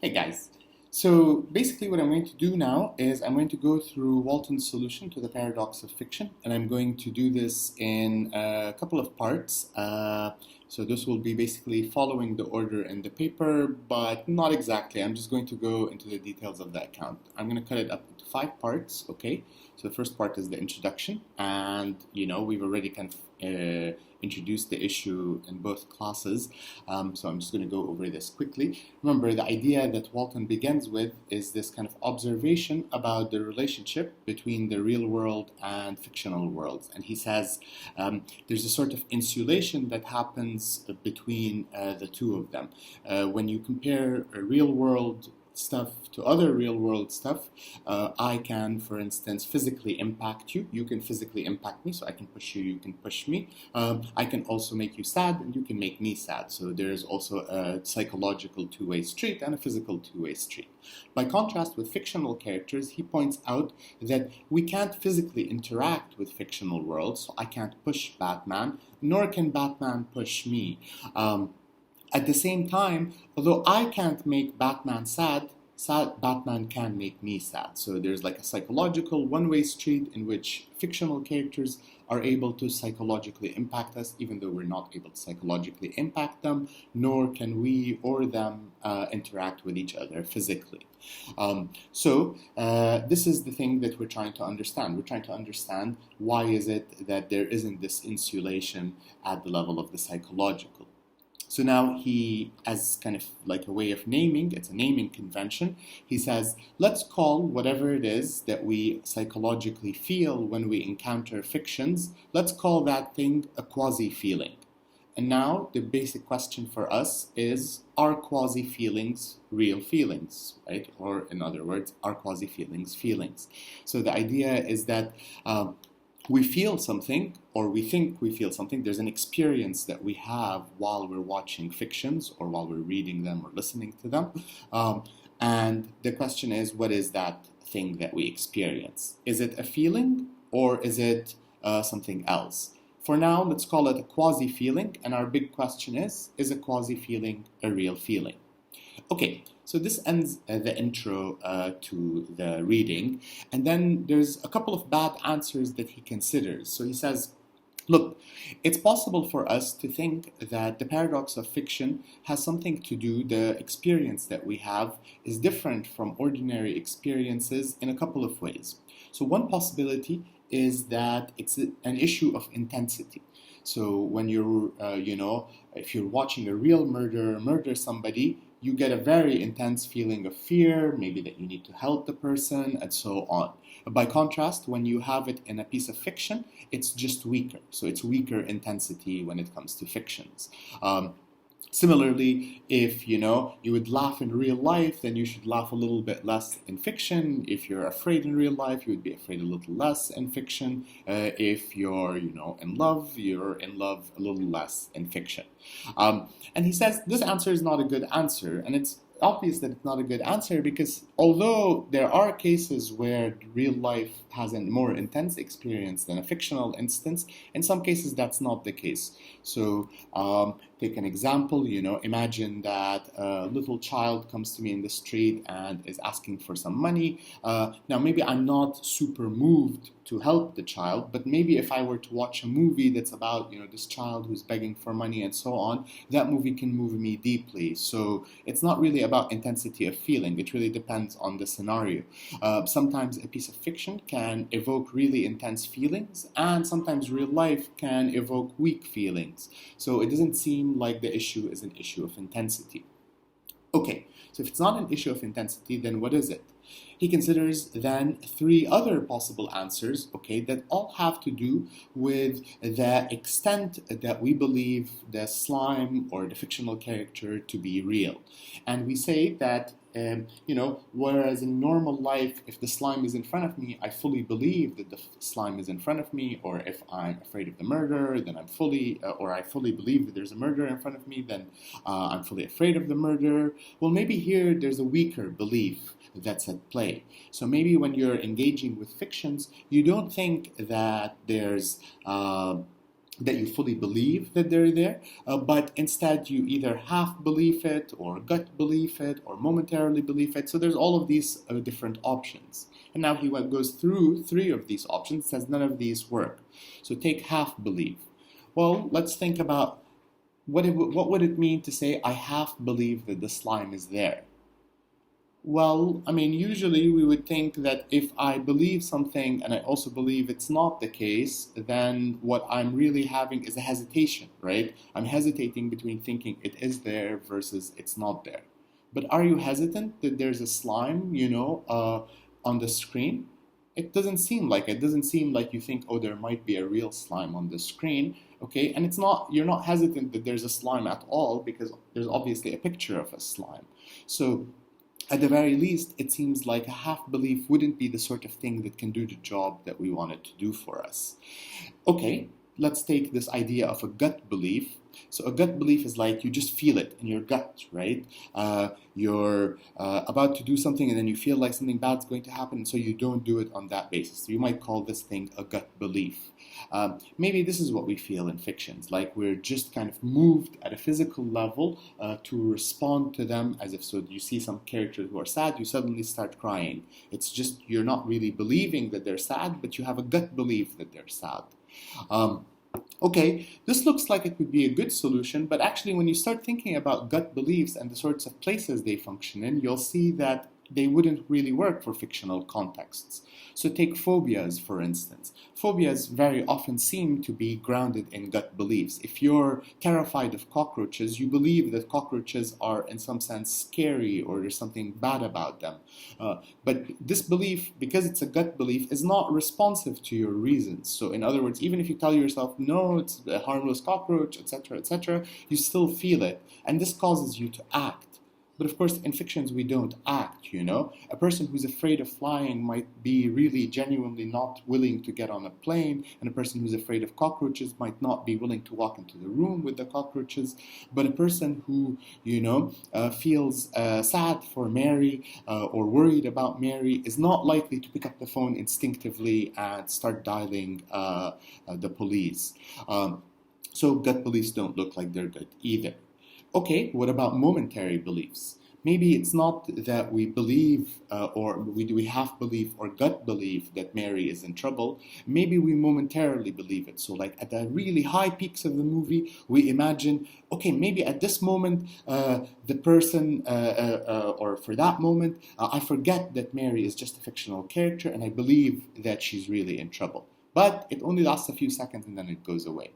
Hey guys. So basically what I'm going to do now is I'm going to go through Walton's solution to the paradox of fiction, and I'm going to do this in a couple of parts. So this will be basically following the order in the paper, but not exactly. I'm just going to go into the details of the account. I'm going to cut it up into 5 parts, okay? So the first part is the introduction, and we've already kind of introduced the issue in both classes. So I'm just going to go over this quickly. Remember, the idea that Walton begins with is this kind of observation about the relationship between the real world and fictional worlds. And he says there's a sort of insulation that happens between the two of them. When you compare a real world stuff to other real world stuff, I can, for instance, physically impact you. You can physically impact me, so I can push you, you can push me. I can also make you sad, and you can make me sad. So there's also a psychological two-way street and a physical two-way street. By contrast with fictional characters, he points out that we can't physically interact with fictional worlds, so I can't push Batman, nor can Batman push me. At the same time, although I can't make Batman sad, Batman can make me sad. So there's like a psychological one-way street in which fictional characters are able to psychologically impact us, even though we're not able to psychologically impact them, nor can we or them interact with each other physically. This is the thing that we're trying to understand. We're trying to understand why is it that there isn't this insulation at the level of the psychological. So now he, as kind of like a way of naming, it's a naming convention, he says, let's call whatever it is that we psychologically feel when we encounter fictions, let's call that thing a quasi-feeling. And now the basic question for us is, are quasi-feelings real feelings, right? Or in other words, are quasi-feelings feelings? So the idea is that we feel something, or we think we feel something. There's an experience that we have while we're watching fictions, or while we're reading them or listening to them. And the question is, what is that thing that we experience? Is it a feeling, or is it something else? For now, let's call it a quasi-feeling, and our big question is a quasi-feeling a real feeling? Okay, so this ends the intro to the reading, and then there's a couple of bad answers that he considers. So he says, look, it's possible for us to think that the paradox of fiction has something to do, the experience that we have is different from ordinary experiences in a couple of ways. So one possibility is that it's an issue of intensity. So when you're, if you're watching a real murderer murder somebody, you get a very intense feeling of fear, maybe that you need to help the person, and so on. By contrast, when you have it in a piece of fiction, it's just weaker. So it's weaker intensity when it comes to fictions. Similarly, if you would laugh in real life, then you should laugh a little bit less in fiction. If you're afraid in real life, you would be afraid a little less in fiction. If you're in love, you're in love a little less in fiction. And he says this answer is not a good answer, and it's obvious that it's not a good answer because although there are cases where real life has a more intense experience than a fictional instance, in some cases that's not the case. So take an example, imagine that a little child comes to me in the street and is asking for some money. Now maybe I'm not super moved to help the child, but maybe if I were to watch a movie that's about this child who's begging for money and so on, that movie can move me deeply. So it's not really about intensity of feeling. It really depends on the scenario. Sometimes a piece of fiction can evoke really intense feelings, and sometimes real life can evoke weak feelings. So it doesn't seem like the issue is an issue of intensity. Okay, so if it's not an issue of intensity, then what is it? He considers then 3 other possible answers, okay, that all have to do with the extent that we believe the slime or the fictional character to be real. And we say that whereas in normal life, if the slime is in front of me, I fully believe that the slime is in front of me, or if I'm afraid of the murderer, then I fully believe that there's a murderer in front of me, then I'm fully afraid of the murderer. Well, maybe here there's a weaker belief that's at play. So maybe when you're engaging with fictions, you don't think that there's that you fully believe that they're there, but instead you either half believe it, or gut believe it, or momentarily believe it. So there's all of these different options. And now he goes through three of these options, says none of these work. So take half believe. Well, let's think about what would it mean to say I half believe that the slime is there? Well, I mean, usually we would think that if I believe something and I also believe it's not the case, then what I'm really having is a hesitation, right? I'm hesitating between thinking it is there versus it's not there. But are you hesitant that there's a slime, on the screen? It doesn't seem like it. It doesn't seem like you think, oh, there might be a real slime on the screen, okay? And you're not hesitant that there's a slime at all because there's obviously a picture of a slime. So at the very least, it seems like a half belief wouldn't be the sort of thing that can do the job that we want it to do for us. Okay, let's take this idea of a gut belief. So a gut belief is like you just feel it in your gut, right? You're about to do something and then you feel like something bad's going to happen, so you don't do it on that basis. So you might call this thing a gut belief. Maybe this is what we feel in fictions, like we're just kind of moved at a physical level to respond to them as if, so you see some characters who are sad, you suddenly start crying. It's just you're not really believing that they're sad, but you have a gut belief that they're sad. Okay, this looks like it would be a good solution, but actually when you start thinking about gut beliefs and the sorts of places they function in, you'll see that they wouldn't really work for fictional contexts. So take phobias, for instance. Phobias very often seem to be grounded in gut beliefs. If you're terrified of cockroaches, you believe that cockroaches are in some sense scary or there's something bad about them. But this belief, because it's a gut belief, is not responsive to your reasons. So in other words, even if you tell yourself, no, it's a harmless cockroach, etc., you still feel it. And this causes you to act. But of course, in fictions, we don't act, A person who's afraid of flying might be really genuinely not willing to get on a plane, and a person who's afraid of cockroaches might not be willing to walk into the room with the cockroaches. But a person who, feels sad for Mary or worried about Mary is not likely to pick up the phone instinctively and start dialing the police. So gut beliefs don't look like they're good either. Okay, what about momentary beliefs? Maybe it's not that we believe or we half believe or gut believe that Mary is in trouble. Maybe we momentarily believe it. So like at the really high peaks of the movie, we imagine, okay, maybe at this moment, the person, or for that moment, I forget that Mary is just a fictional character and I believe that she's really in trouble. But it only lasts a few seconds and then it goes away.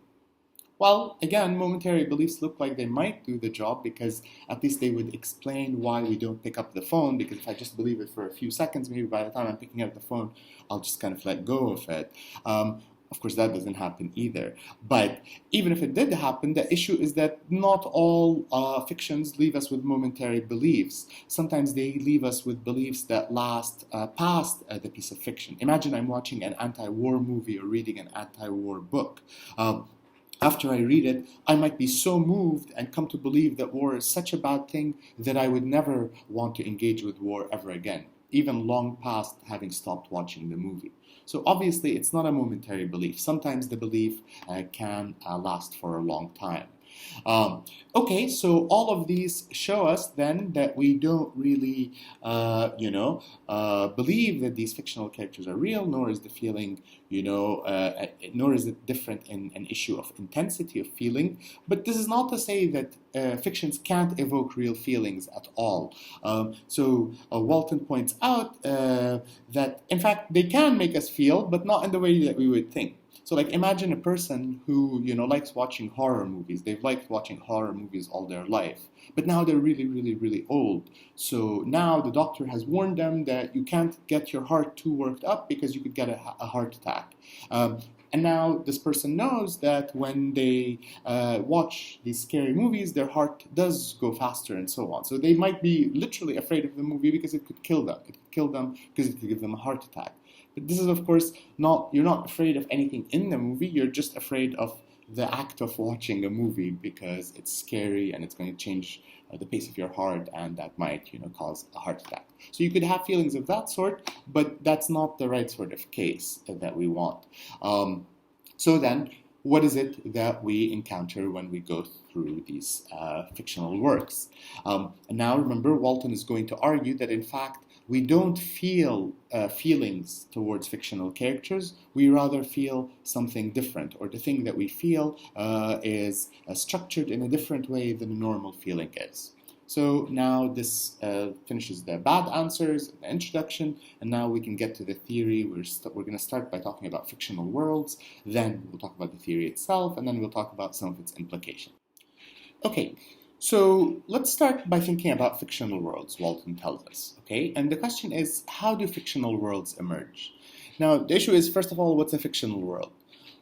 Well, again, momentary beliefs look like they might do the job because at least they would explain why we don't pick up the phone, because if I just believe it for a few seconds, maybe by the time I'm picking up the phone, I'll just kind of let go of it. Of course, that doesn't happen either. But even if it did happen, the issue is that not all fictions leave us with momentary beliefs. Sometimes they leave us with beliefs that last past the piece of fiction. Imagine I'm watching an anti-war movie or reading an anti-war book. After I read it, I might be so moved and come to believe that war is such a bad thing that I would never want to engage with war ever again, even long past having stopped watching the movie. So obviously, it's not a momentary belief. Sometimes the belief can last for a long time. Okay, so all of these show us then that we don't really, believe that these fictional characters are real, nor is the feeling, nor is it different in an issue of intensity of feeling. But this is not to say that fictions can't evoke real feelings at all. So Walton points out that, in fact, they can make us feel, but not in the way that we would think. So like imagine a person who, likes watching horror movies. They've liked watching horror movies all their life. But now they're really, really, really old. So now the doctor has warned them that you can't get your heart too worked up because you could get a heart attack. And now this person knows that when they watch these scary movies, their heart does go faster and so on. So they might be literally afraid of the movie because it could kill them. It could kill them because it could give them a heart attack. But this is, of course, you're not afraid of anything in the movie. You're just afraid of the act of watching a movie because it's scary and it's going to change the pace of your heart, and that might, cause a heart attack. So you could have feelings of that sort, but that's not the right sort of case that we want. So then, what is it that we encounter when we go through these fictional works. And now remember, Walton is going to argue that in fact we don't feel feelings towards fictional characters, we rather feel something different, or the thing that we feel is structured in a different way than a normal feeling is. So now this finishes the bad answers, the introduction, and now we can get to the theory. We're going to start by talking about fictional worlds, then we'll talk about the theory itself, and then we'll talk about some of its implications. Okay, so let's start by thinking about fictional worlds, Walton tells us, okay? And the question is, how do fictional worlds emerge? Now, the issue is, first of all, what's a fictional world?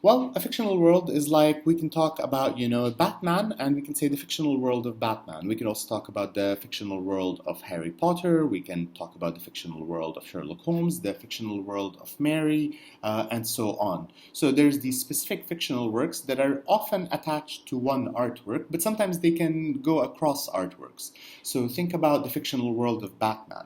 Well, a fictional world is like, we can talk about, Batman, and we can say the fictional world of Batman. We can also talk about the fictional world of Harry Potter. We can talk about the fictional world of Sherlock Holmes, the fictional world of Mary, and so on. So there's these specific fictional works that are often attached to one artwork, but sometimes they can go across artworks. So think about the fictional world of Batman.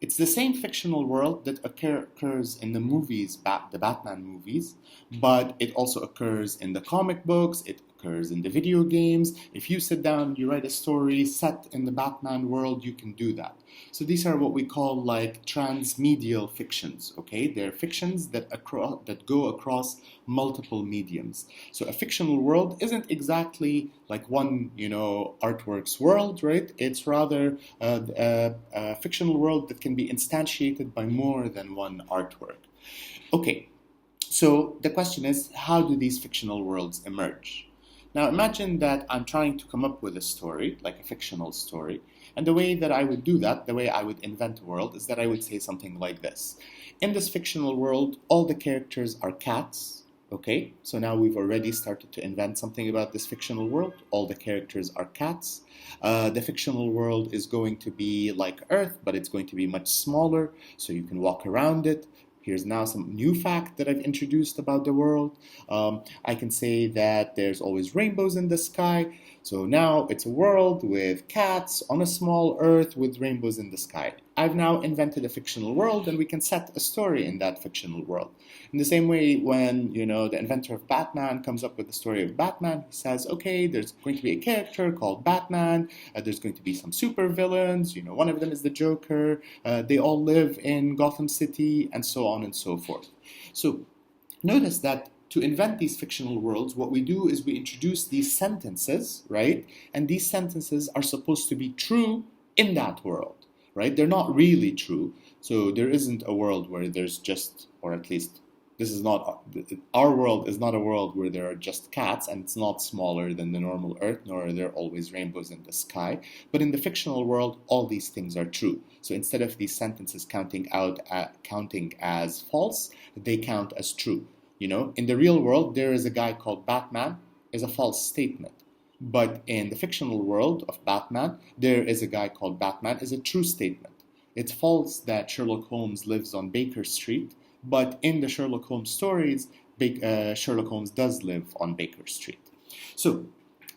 It's the same fictional world that occurs in the movies, the Batman movies, but it also occurs in the comic books, it occurs in the video games. If you sit down, you write a story set in the Batman world, you can do that. So these are what we call like transmedial fictions, okay? They're fictions that go across multiple mediums. So a fictional world isn't exactly like one, artwork's world, right? It's rather a fictional world that can be instantiated by more than one artwork. Okay, so the question is, how do these fictional worlds emerge? Now imagine that I'm trying to come up with a story, like a fictional story, and the way that I would do that, the way I would invent a world, is that I would say something like this. In this fictional world, all the characters are cats, okay? So now we've already started to invent something about this fictional world. All the characters are cats. The fictional world is going to be like Earth, but it's going to be much smaller, so you can walk around it. Here's now some new fact that I've introduced about the world. I can say that there's always rainbows in the sky. So now it's a world with cats on a small Earth with rainbows in the sky. I've now invented a fictional world, and we can set a story in that fictional world. In the same way, when the inventor of Batman comes up with the story of Batman, he says, okay, there's going to be a character called Batman. There's going to be some super villains. One of them is the Joker. They all live in Gotham City, and so on and so forth. So notice that to invent these fictional worlds, what we do is we introduce these sentences, right? And these sentences are supposed to be true in that world, right? They're not really true. So there isn't a world where there's just, or at least this is not, our world is not a world where there are just cats, and it's not smaller than the normal Earth, nor are there always rainbows in the sky. But in the fictional world, all these things are true. So instead of these sentences counting as false, they count as true. In the real world, there is a guy called Batman is a false statement. But in the fictional world of Batman, there is a guy called Batman is a true statement. It's false that Sherlock Holmes lives on Baker Street, but in the Sherlock Holmes stories, Sherlock Holmes does live on Baker Street. So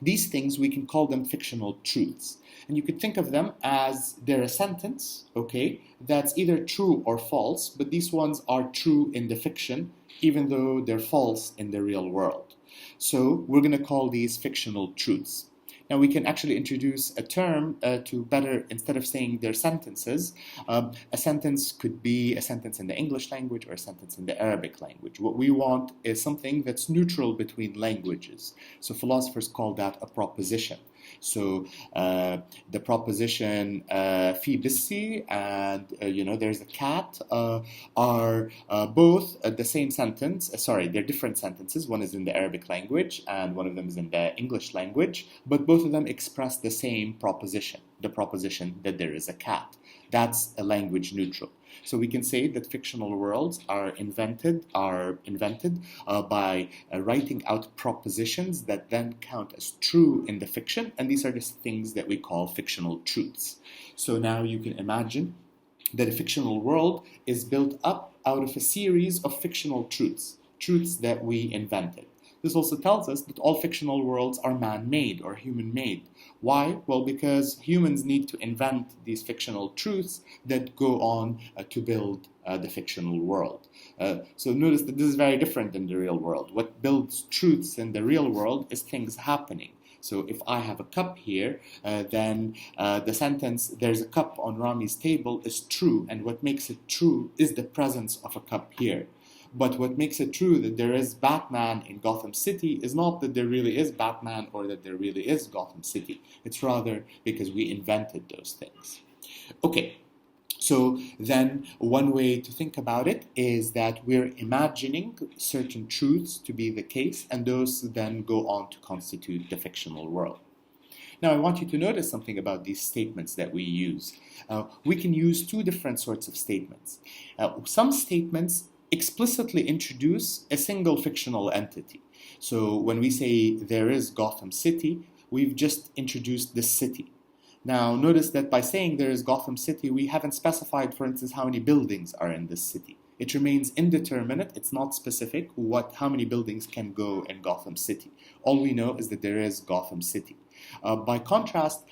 these things, we can call them fictional truths. And you could think of them as they're a sentence, okay, that's either true or false, but these ones are true in the fiction, even though they're false in the real world. So we're going to call these fictional truths. Now we can actually introduce a term to better, instead of saying they're sentences, a sentence could be a sentence in the English language or a sentence in the Arabic language. What we want is something that's neutral between languages. So philosophers call that a proposition. So the proposition fi bissi and there's a cat are both the same sentence. They're different sentences. One is in the Arabic language and one of them is in the English language, but both of them express the same proposition, the proposition that there is a cat. That's a language neutral. So we can say that fictional worlds are invented by writing out propositions that then count as true in the fiction, and these are the things that we call fictional truths. So now you can imagine that a fictional world is built up out of a series of fictional truths that we invented. This also tells us that all fictional worlds are man-made or human-made. Why? Well, because humans need to invent these fictional truths that go on to build the fictional world. So notice that this is very different than the real world. What builds truths in the real world is things happening. So if I have a cup here, then the sentence, there's a cup on Rami's table, is true. And what makes it true is the presence of a cup here. But what makes it true that there is Batman in Gotham City is not that there really is Batman or that there really is Gotham City. It's rather because we invented those things. Okay. So then one way to think about it is that we're imagining certain truths to be the case, and those then go on to constitute the fictional world. Now, I want you to notice something about these statements that we use. We can use two different sorts of statements. Some statements explicitly introduce a single fictional entity. So when we say there is Gotham City, we've just introduced this city. Now, notice that by saying there is Gotham City, we haven't specified, for instance, how many buildings are in this city. It remains indeterminate. It's not specific how many buildings can go in Gotham City. All we know is that there is Gotham City. By contrast,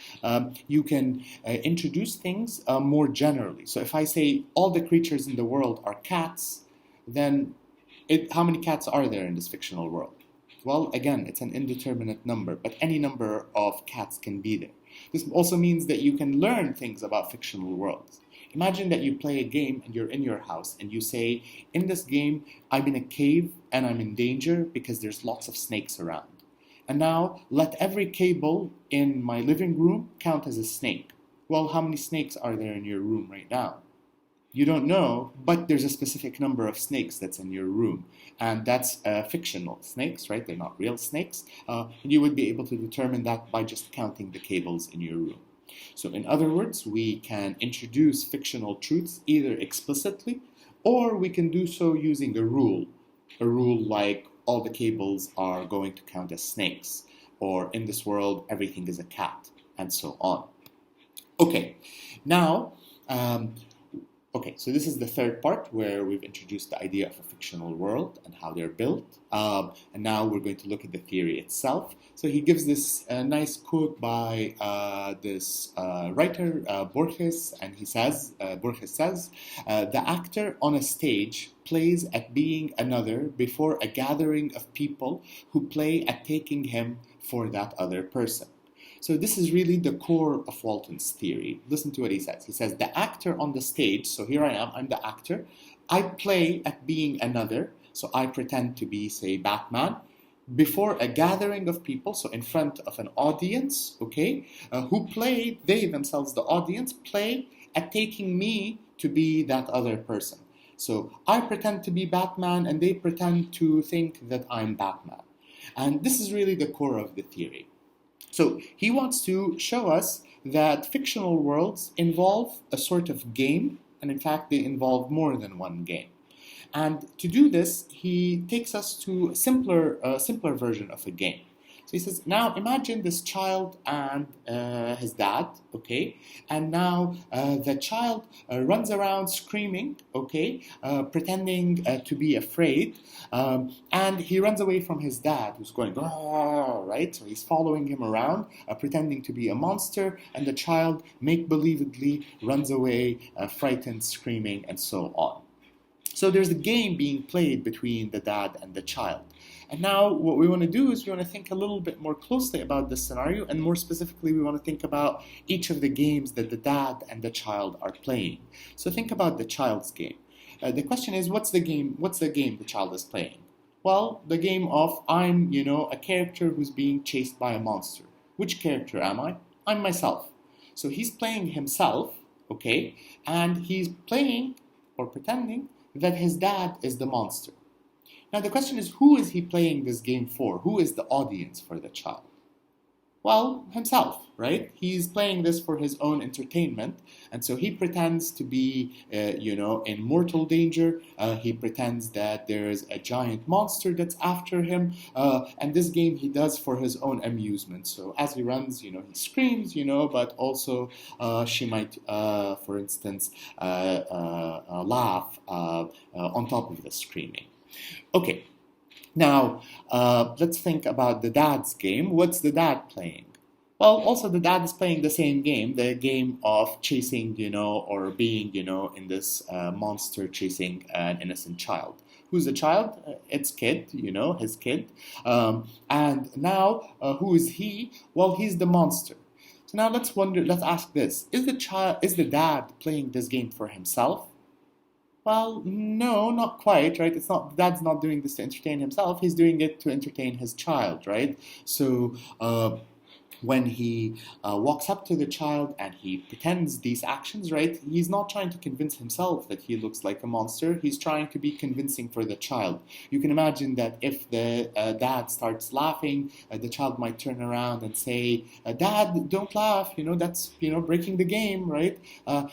you can introduce things more generally. So if I say all the creatures in the world are cats, then how many cats are there in this fictional world? Well, again, it's an indeterminate number, but any number of cats can be there. This also means that you can learn things about fictional worlds. Imagine that you play a game and you're in your house and you say, in this game, I'm in a cave and I'm in danger because there's lots of snakes around. And now let every cable in my living room count as a snake. Well, how many snakes are there in your room right now? You don't know, but there's a specific number of snakes that's in your room. And that's fictional snakes, right? They're not real snakes. And you would be able to determine that by just counting the cables in your room. So in other words, we can introduce fictional truths either explicitly, or we can do so using a rule. A rule like all the cables are going to count as snakes, or in this world, everything is a cat, and so on. Okay, now, so this is the third part where we've introduced the idea of a fictional world and how they're built. And now we're going to look at the theory itself. So he gives this nice quote by this writer, Borges, and he says, Borges says, the actor on a stage plays at being another before a gathering of people who play at taking him for that other person. So this is really the core of Walton's theory. Listen to what he says. He says, the actor on the stage, so here I am, I'm the actor. I play at being another, so I pretend to be, say, Batman, before a gathering of people, so in front of an audience, okay, who play, they themselves, the audience, play at taking me to be that other person. So I pretend to be Batman, and they pretend to think that I'm Batman. And this is really the core of the theory. So he wants to show us that fictional worlds involve a sort of game, and in fact they involve more than one game. And to do this, he takes us to a simpler version of a game. So he says, now imagine this child and his dad, okay? And now the child runs around screaming, okay? Pretending to be afraid. And he runs away from his dad, who's going, right? So he's following him around, pretending to be a monster. And the child, make-believedly, runs away, frightened, screaming, and so on. So there's a game being played between the dad and the child. And now what we want to do is we want to think a little bit more closely about this scenario, and more specifically we want to think about each of the games that the dad and the child are playing. So think about the child's game. The question is, what's the game the child is playing? Well, the game of I'm, a character who's being chased by a monster. Which character am I? I'm myself. So he's playing himself, okay, and he's playing or pretending that his dad is the monster. Now the question is, who is he playing this game for? Who is the audience for the child? Well, himself, right? He's playing this for his own entertainment, and so he pretends to be, in mortal danger. He pretends that there is a giant monster that's after him, and this game he does for his own amusement. So as he runs, he screams, but also she might, for instance, laugh on top of the screaming. Okay. Now, let's think about the dad's game. What's the dad playing? Well, also the dad is playing the same game, the game of chasing, or being, in this monster chasing an innocent child. Who's the child? It's kid, his kid. And now, who is he? Well, he's the monster. So now let's ask this: is the dad playing this game for himself? Well, no, not quite, right? It's not, dad's not doing this to entertain himself. He's doing it to entertain his child, right? So, when he walks up to the child and he pretends these actions, right? He's not trying to convince himself that he looks like a monster. He's trying to be convincing for the child. You can imagine that if the dad starts laughing, the child might turn around and say, "Dad, don't laugh. That's breaking the game, right?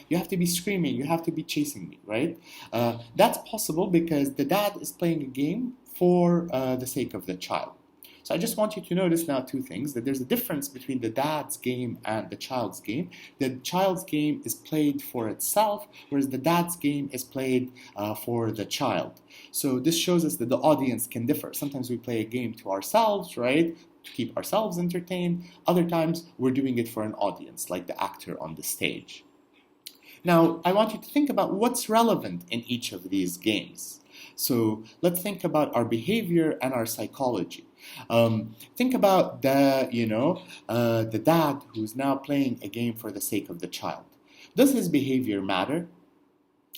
You have to be screaming. You have to be chasing me, right?" That's possible because the dad is playing a game for the sake of the child. So I just want you to notice now two things, that there's a difference between the dad's game and the child's game. The child's game is played for itself, whereas the dad's game is played for the child. So this shows us that the audience can differ. Sometimes we play a game to ourselves, right? To keep ourselves entertained. Other times we're doing it for an audience, like the actor on the stage. Now, I want you to think about what's relevant in each of these games. So let's think about our behavior and our psychology. Think about the dad who's now playing a game for the sake of the child. Does his behavior matter?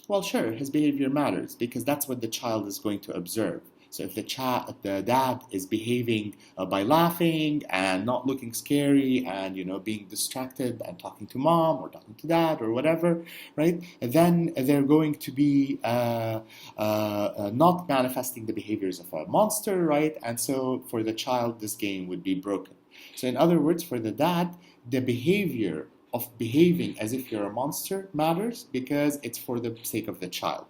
Well, sure, his behavior matters because that's what the child is going to observe. So if the dad is behaving by laughing and not looking scary and being distracted and talking to mom or talking to dad or whatever, right? Then they're going to be not manifesting the behaviors of a monster, right? And so for the child, this game would be broken. So in other words, for the dad, the behavior of behaving as if you're a monster matters because it's for the sake of the child.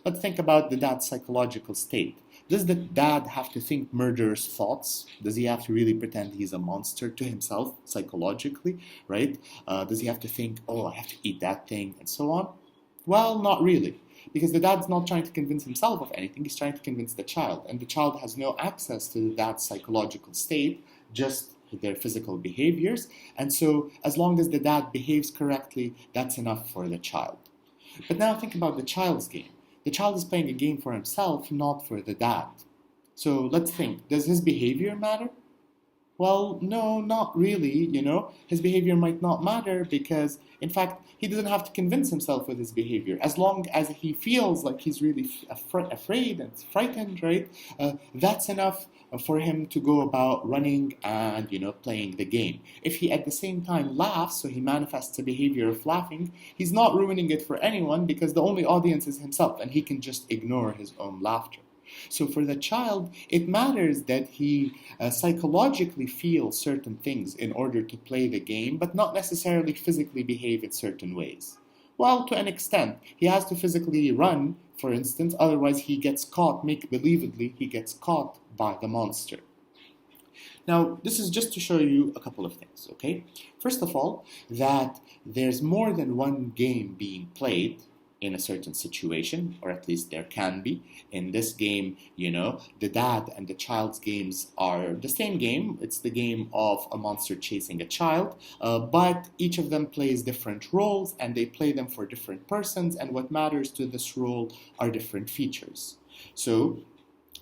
Let's think about the dad's psychological state. Does the dad have to think murderous thoughts? Does he have to really pretend he's a monster to himself psychologically, right? Does he have to think, oh, I have to eat that thing, and so on? Well, not really. Because the dad's not trying to convince himself of anything, he's trying to convince the child. And the child has no access to the dad's psychological state, just their physical behaviors. And so, as long as the dad behaves correctly, that's enough for the child. But now think about the child's game. The child is playing a game for himself, not for the dad. So let's think, does his behavior matter? Well, no, not really, His behavior might not matter because, in fact, he doesn't have to convince himself with his behavior. As long as he feels like he's really afraid and frightened, right? That's enough for him to go about running and, playing the game. If he at the same time laughs, so he manifests a behavior of laughing, he's not ruining it for anyone because the only audience is himself and he can just ignore his own laughter. So for the child, it matters that he psychologically feels certain things in order to play the game, but not necessarily physically behave in certain ways. Well, to an extent, he has to physically run, for instance, otherwise he gets caught, make-believably, he gets caught by the monster. Now, this is just to show you a couple of things, okay? First of all, that there's more than one game being played in a certain situation, or at least there can be. In this game, the dad and the child's games are the same game. It's the game of a monster chasing a child, but each of them plays different roles and they play them for different persons, and what matters to this role are different features. So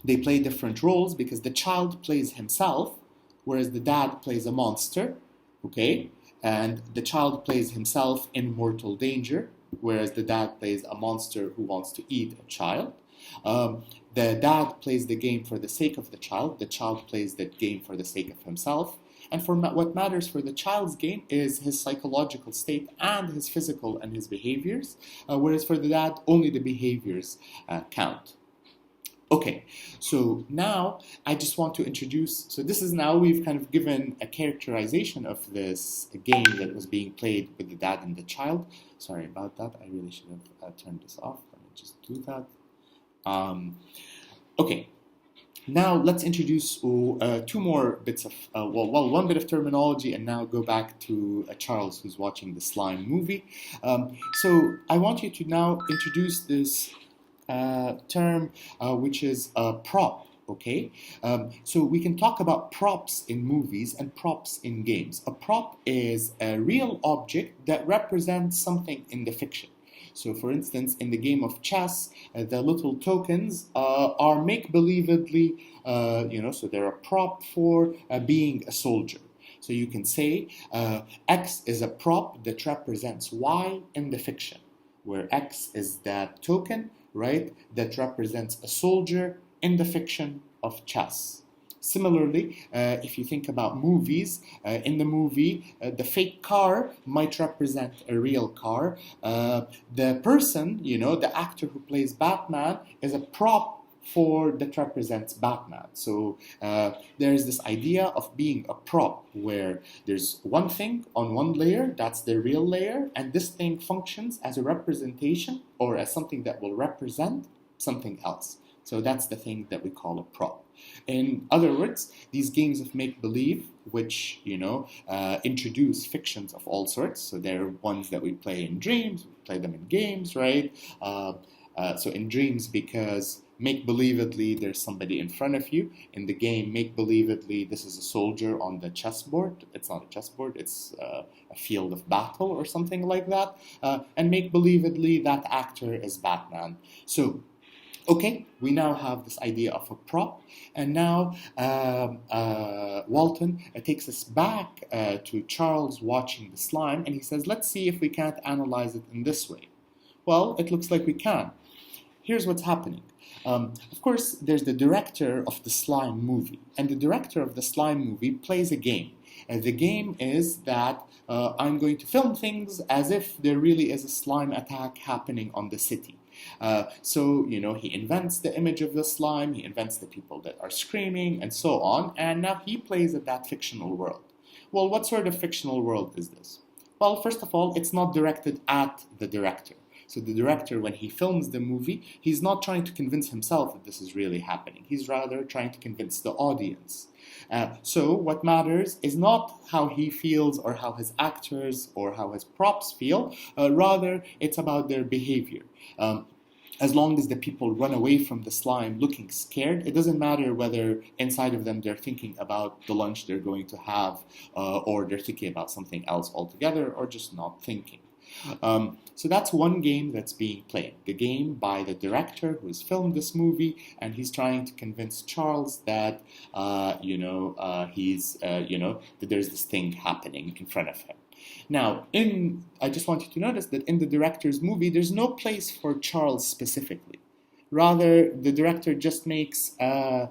they play different roles because the child plays himself, whereas the dad plays a monster, okay? And the child plays himself in mortal danger, whereas the dad plays a monster who wants to eat a child. The dad plays the game for the sake of the child plays the game for the sake of himself. And for what matters for the child's game is his psychological state and his physical and his behaviors, whereas for the dad, only the behaviors count. Okay, so now I just want to introduce, so this is now we've kind of given a characterization of this game that was being played with the dad and the child. Sorry about that, I really should have turned this off. Let me just do that. Okay, now let's introduce two more bits of, one bit of terminology and now go back to Charles who's watching the slime movie. So I want you to now introduce this term which is a prop. Okay, so we can talk about props in movies and props in games. A prop is a real object that represents something in the fiction. So, for instance, in the game of chess, the little tokens are make-believedly, so they're a prop for being a soldier. So you can say X is a prop that represents Y in the fiction, where X is that token, right, that represents a soldier in the fiction of chess. Similarly, if you think about movies, in the movie, the fake car might represent a real car. The person, the actor who plays Batman, is a prop that represents Batman. So there's this idea of being a prop where there's one thing on one layer, that's the real layer, and this thing functions as a representation or as something that will represent something else. So that's the thing that we call a prop. In other words, these games of make-believe, which, introduce fictions of all sorts, so they're ones that we play in dreams, we play them in games, right? So in dreams, because make-believedly there's somebody in front of you. In the game, make-believedly this is a soldier on the chessboard. It's not a chessboard, it's a field of battle or something like that. And make-believedly that actor is Batman. So, okay, we now have this idea of a prop, and now Walton takes us back to Charles watching the slime, and he says, let's see if we can't analyze it in this way. Well, it looks like we can. Here's what's happening. Of course, there's the director of the slime movie, and the director of the slime movie plays a game. And the game is that I'm going to film things as if there really is a slime attack happening on the city. So, he invents the image of the slime, he invents the people that are screaming, and so on, and now he plays at that fictional world. Well, what sort of fictional world is this? Well, first of all, it's not directed at the director. So the director, when he films the movie, he's not trying to convince himself that this is really happening. He's rather trying to convince the audience. So what matters is not how he feels or how his actors or how his props feel. Rather, it's about their behavior. As long as the people run away from the slime looking scared, it doesn't matter whether inside of them they're thinking about the lunch they're going to have or they're thinking about something else altogether or just not thinking. So that's one game that's being played. The game by the director who has filmed this movie, and he's trying to convince Charles that, that there's this thing happening in front of him. Now, I just want you to notice that in the director's movie, there's no place for Charles specifically. Rather, the director just makes a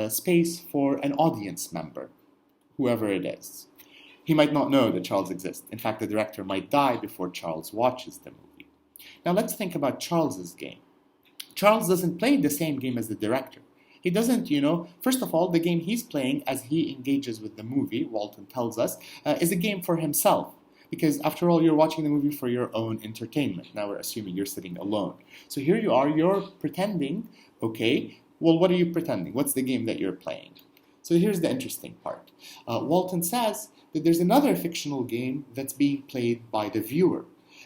space for an audience member, whoever it is. He might not know that Charles exists. In fact, the director might die before Charles watches the movie. Now let's think about Charles's game. Charles doesn't play the same game as the director. He doesn't, first of all, the game he's playing as he engages with the movie, Walton tells us, is a game for himself. Because after all, you're watching the movie for your own entertainment. Now we're assuming you're sitting alone. So here you are, you're pretending, okay, well, what are you pretending? What's the game that you're playing? So here's the interesting part. Walton says that there's another fictional game that's being played by the viewer.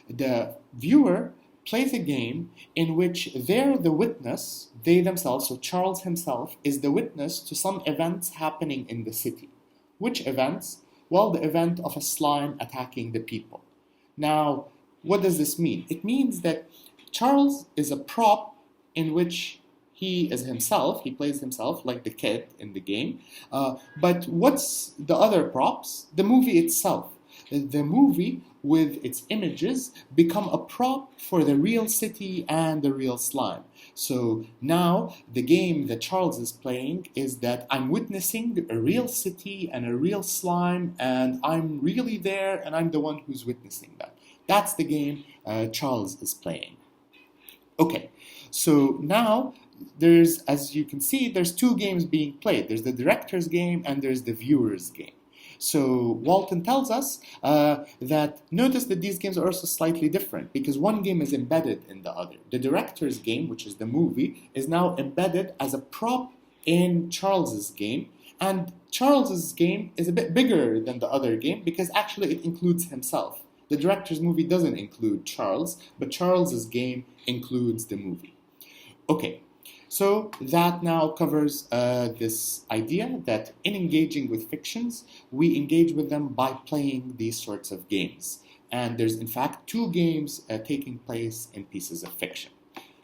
The viewer plays a game in which they're the witness, they themselves, so Charles himself, is the witness to some events happening in the city. Which events? Well, the event of a slime attacking the people. Now, what does this mean? It means that Charles is a prop in which he is himself, he plays himself like the kid in the game. But what's the other props? The movie itself. The movie with its images become a prop for the real city and the real slime. So now the game that Charles is playing is that I'm witnessing a real city and a real slime, and I'm really there and I'm the one who's witnessing that. That's the game Charles is playing. Okay, so now there's, as you can see, there's two games being played. There's the director's game and there's the viewer's game. So Walton tells us that notice that these games are also slightly different because one game is embedded in the other. The director's game, which is the movie, is now embedded as a prop in Charles's game, and Charles's game is a bit bigger than the other game because actually it includes himself. The director's movie doesn't include Charles, but Charles's game includes the movie. Okay, So that now covers this idea that in engaging with fictions, we engage with them by playing these sorts of games. And there's in fact two games taking place in pieces of fiction.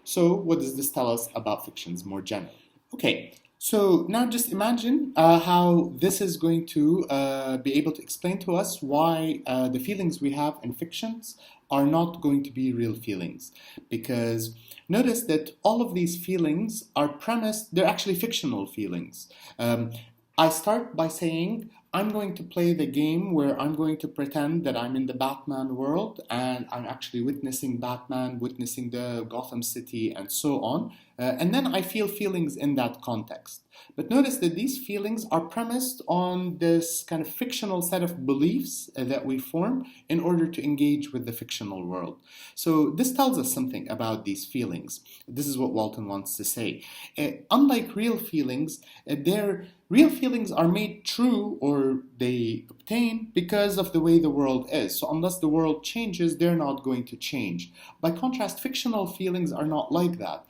So what does this tell us about fictions more generally? Okay, so now just imagine how this is going to be able to explain to us why the feelings we have in fictions are not going to be real feelings. Because notice that all of these feelings are premised, they're actually fictional feelings. I start by saying, I'm going to play the game where I'm going to pretend that I'm in the Batman world and I'm actually witnessing Batman, witnessing the Gotham City, and so on. And then I feel feelings in that context. But notice that these feelings are premised on this kind of fictional set of beliefs that we form in order to engage with the fictional world. So this tells us something about these feelings. This is what Walton wants to say. Unlike real feelings, real feelings are made true or they obtain because of the way the world is. So unless the world changes, they're not going to change. By contrast, fictional feelings are not like that.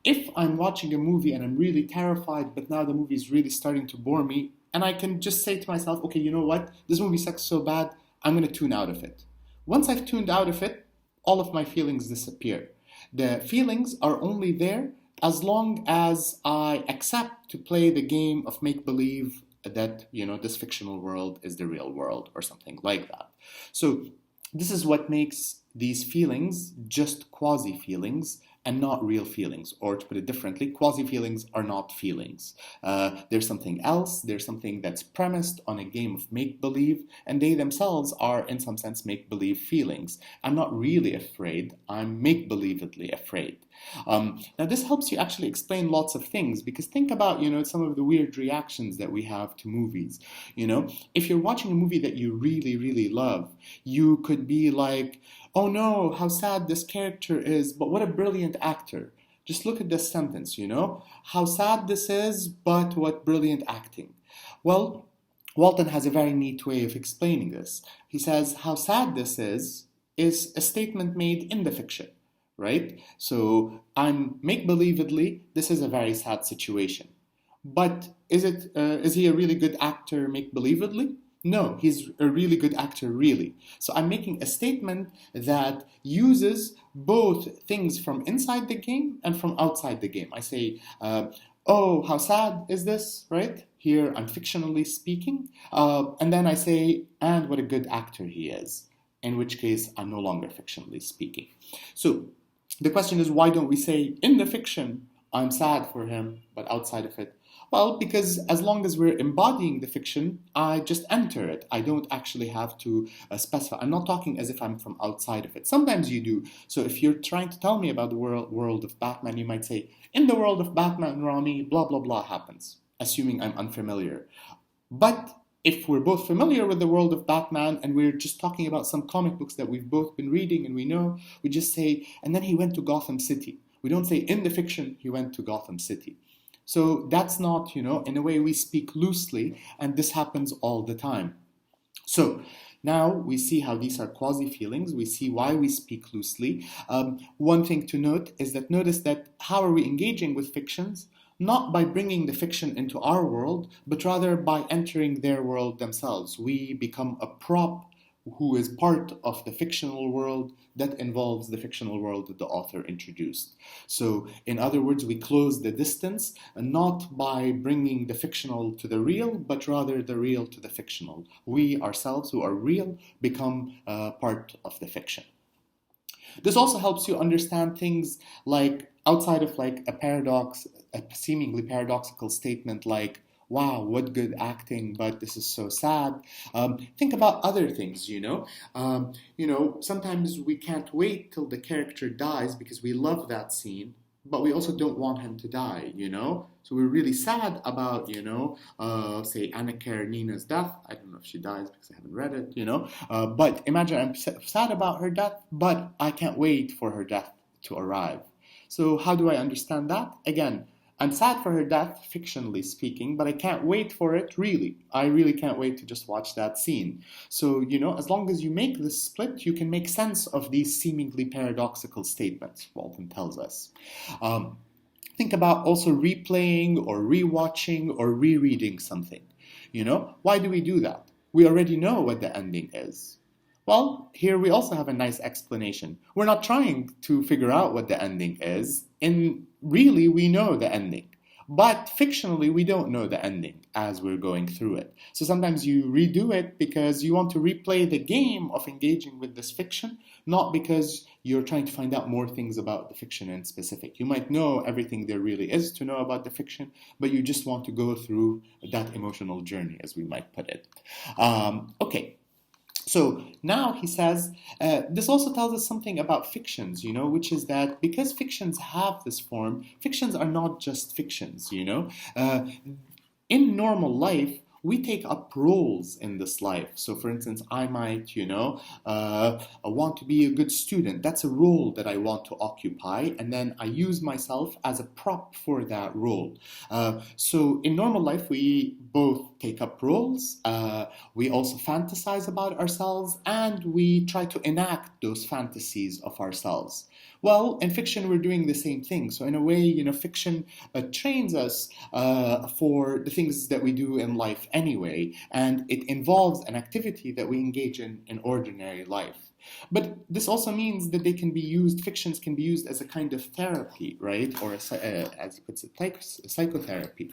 If I'm watching a movie and I'm really terrified, but now the movie is really starting to bore me, and I can just say to myself, okay, you know what? This movie sucks so bad, I'm going to tune out of it. Once I've tuned out of it, all of my feelings disappear. The feelings are only there as long as I accept to play the game of make-believe that, this fictional world is the real world or something like that. So this is what makes these feelings just quasi-feelings and not real feelings. Or to put it differently, quasi-feelings are not feelings. There's something else. There's something that's premised on a game of make-believe, and they themselves are, in some sense, make-believe feelings. I'm not really afraid. I'm make-believedly afraid. Now, this helps you actually explain lots of things, because think about, some of the weird reactions that we have to movies. If you're watching a movie that you really, really love, you could be like, oh no, how sad this character is, but what a brilliant actor. Just look at this sentence, how sad this is, but what brilliant acting. Well, Walton has a very neat way of explaining this. He says, how sad this is a statement made in the fiction, right? So I'm make-believedly, this is a very sad situation. But is he a really good actor make-believedly? No, he's a really good actor, really. So I'm making a statement that uses both things from inside the game and from outside the game. I say, oh, how sad is this, right? Here I'm fictionally speaking. And then I say, and what a good actor he is. In which case, I'm no longer fictionally speaking. So the question is, why don't we say, in the fiction, I'm sad for him, but outside of it, well, because as long as we're embodying the fiction, I just enter it. I don't actually have to specify. I'm not talking as if I'm from outside of it. Sometimes you do. So if you're trying to tell me about the world of Batman, you might say, in the world of Batman, Rami, blah, blah, blah happens, assuming I'm unfamiliar. But if we're both familiar with the world of Batman and we're just talking about some comic books that we've both been reading and we know, we just say, and then he went to Gotham City. We don't say, in the fiction, he went to Gotham City. So that's not, in a way we speak loosely, and this happens all the time. So now we see how these are quasi-feelings. We see why we speak loosely. One thing to note is that notice that how are we engaging with fictions? Not by bringing the fiction into our world, but rather by entering their world themselves. We become a prop who is part of the fictional world that involves the fictional world that the author introduced. So, in other words, we close the distance, not by bringing the fictional to the real, but rather the real to the fictional. We ourselves, who are real, become part of the fiction. This also helps you understand things like, outside of like a seemingly paradoxical statement like, wow, what good acting, but this is so sad. Think about other things, sometimes we can't wait till the character dies because we love that scene, but we also don't want him to die, So we're really sad about, say Anna Karenina's death. I don't know if she dies because I haven't read it, but imagine I'm sad about her death, but I can't wait for her death to arrive. So how do I understand that? Again, I'm sad for her death, fictionally speaking, but I can't wait for it, really. I really can't wait to just watch that scene. So, as long as you make this split, you can make sense of these seemingly paradoxical statements, Walton tells us. Think about also replaying or rewatching or rereading something. Why do we do that? We already know what the ending is. Well, here we also have a nice explanation. We're not trying to figure out what the ending is, and really we know the ending. But fictionally, we don't know the ending as we're going through it. So sometimes you redo it because you want to replay the game of engaging with this fiction, not because you're trying to find out more things about the fiction in specific. You might know everything there really is to know about the fiction, but you just want to go through that emotional journey, as we might put it. Okay. So now he says, this also tells us something about fictions, which is that because fictions have this form, fictions are not just fictions. In normal life, we take up roles in this life. So, for instance, I might, want to be a good student. That's a role that I want to occupy, and then I use myself as a prop for that role. So, in normal life, we both take up roles, we also fantasize about ourselves, and we try to enact those fantasies of ourselves. Well, in fiction, we're doing the same thing. So, in a way, fiction trains us for the things that we do in life anyway, and it involves an activity that we engage in ordinary life. But this also means that fictions can be used as a kind of therapy, right? Or as he puts it, psychotherapy.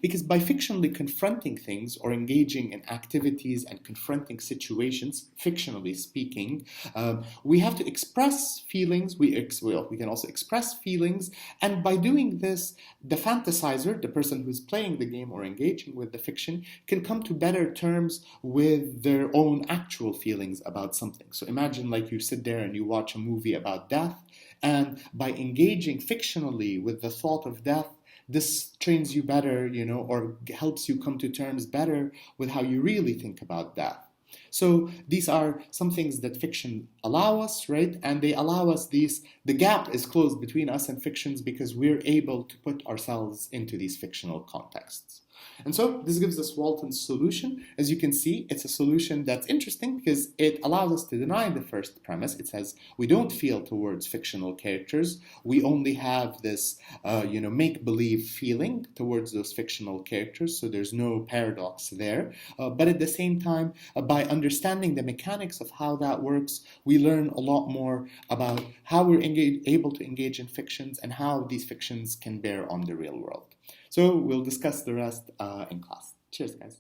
Because by fictionally confronting things or engaging in activities and confronting situations, fictionally speaking, we have to express feelings. We can also express feelings, and by doing this, the fantasizer, the person who's playing the game or engaging with the fiction, can come to better terms with their own actual feelings about something. So imagine like you sit there and you watch a movie about death, and by engaging fictionally with the thought of death, this trains you better, or helps you come to terms better with how you really think about death. So these are some things that fiction allow us, right? And they allow us the gap is closed between us and fictions because we're able to put ourselves into these fictional contexts. And so this gives us Walton's solution. As you can see, it's a solution that's interesting because it allows us to deny the first premise. It says we don't feel towards fictional characters. We only have this, make-believe feeling towards those fictional characters. So there's no paradox there. But at the same time, by understanding the mechanics of how that works, we learn a lot more about how we're able to engage in fictions and how these fictions can bear on the real world. So we'll discuss the rest in class. Cheers, guys.